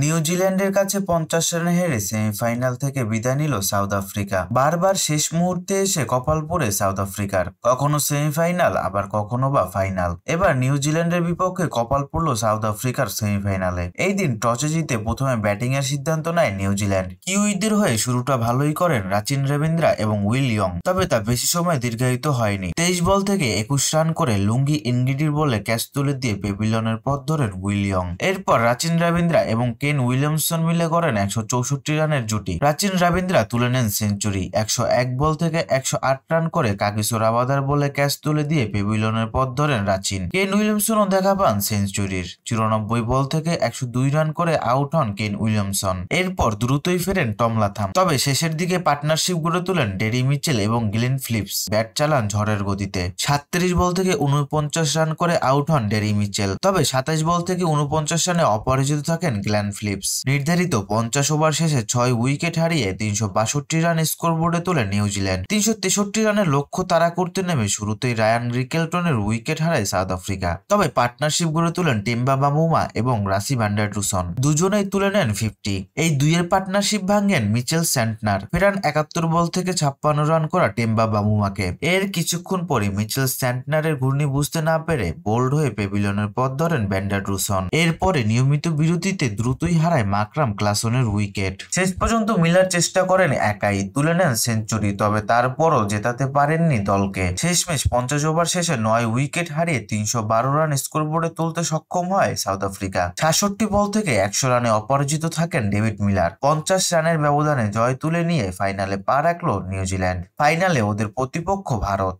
নিউজিল্যান্ডের কাছে 50 রানে হেরে সেমিফাইনাল থেকে বিদায় নিল সাউথ আফ্রিকা। বারবার শেষ মুহূর্তে এসে কপাল পোড়ে সাউথ আফ্রিকার, কখনো সেমিফাইনাল আবার কখনো বা ফাইনাল। এবার নিউজিল্যান্ডের বিপক্ষে কপাল পড়ল সাউথ আফ্রিকার সেমিফাইনালে। এই দিন টসে জিতে প্রথমে ব্যাটিং এর সিদ্ধান্ত নেয় নিউজিল্যান্ড। কিউইদের হয়ে শুরুটা ভালোই করেন রাচিন রবীন্দ্রা এবং উইল ইয়ং, তবে তা বেশি সময় দীর্ঘায়িত হয়নি। 23 বল থেকে 21 রান করে লুঙ্গি ইনগিডির বলে ক্যাচ তুলে দিয়ে পেভিলিয়নের পথ ধরেন উইল ইয়ং। এরপর রাচিন রবীন্দ্রা এবং কেন উইলিয়ামসন মিলে করেন 164 রানের জুটি। রাচিন রবীন্দ্রা তুলে নেন সেঞ্চুরি। 101 বল থেকে 108 রান করে কাগিসো রাবাদার বলে ক্যাচ তুলে দিয়ে পেভিলিয়নের পথ ধরেন রাচিন। কেন উইলিয়ামসনও দেখা পান সেঞ্চুরির। 94 বল থেকে 102 রান করে আউট হন কেন উইলিয়ামসন। এরপর দ্রুতই ফেরেন টম লাথাম, তবে শেষের দিকে পার্টনারশিপ গড়ে তোলেন ডেরি মিচেল এবং গ্লেন ফিলিপস। ব্যাট চালান ঝড়ের গতিতে। 37 বল থেকে 49 রান করে আউট হন ডেরি মিচেল, তবে 27 বল থেকে 49 রানে অপরাজিত থাকেন গ্লেন ফিলিপস। নির্ধারিত 50 ওভার শেষে 6 উইকেট হারিয়ে 362 রান স্কোরবোর্ডে তোলে নিউজিল্যান্ড। 363 রানের লক্ষ্য তাড়া করতে নেমে শুরুতেই রায়ান রিকেলটনের উইকেট হারায় সাউথ আফ্রিকা, তবে পার্টনারশিপ গড়ে তোলেন টেম্বা বামুমা এবং রাসি ভ্যান্ডারটুসন। দুজনেই তুলে নেন 50। এই দুইয়ের পার্টনারশিপ ভাঙেন মিচেল স্যান্টনার, ফেরান 71 বল থেকে 56 রান করা টেম্বা বামুমাকে। এর কিছুক্ষণ পরে মিচেল স্যান্টনারের ঘূর্ণি বুঝতে না পেরে বোল্ড হয়ে পেভিলিয়নের পথ ধরেন ভ্যান্ডারটুসন। এরপরে নিয়মিত বিরতিতে দ্রুতই হারায় মাকরাম ক্লাসনের উইকেট। শেষ পর্যন্ত মিলার চেষ্টা করেন একাই, তুলে নেন সেঞ্চুরি, তবে তারপরও জেতাতে পারেননি দলকে। শেষমেশ 50 ওভার শেষে 9 উইকেট হারিয়ে 312 রান স্কোরবোর্ডে তুলতে সক্ষম হয় সাউথ আফ্রিকা। 66 বল থেকে 100 রানে অপরাজিত থাকেন ডেভিড মিলার। 50 রানের ব্যবধানে জয় তুলে নিয়ে ফাইনালে পা রাখল নিউজিল্যান্ড। ফাইনালে ওদের প্রতিপক্ষ ভারত।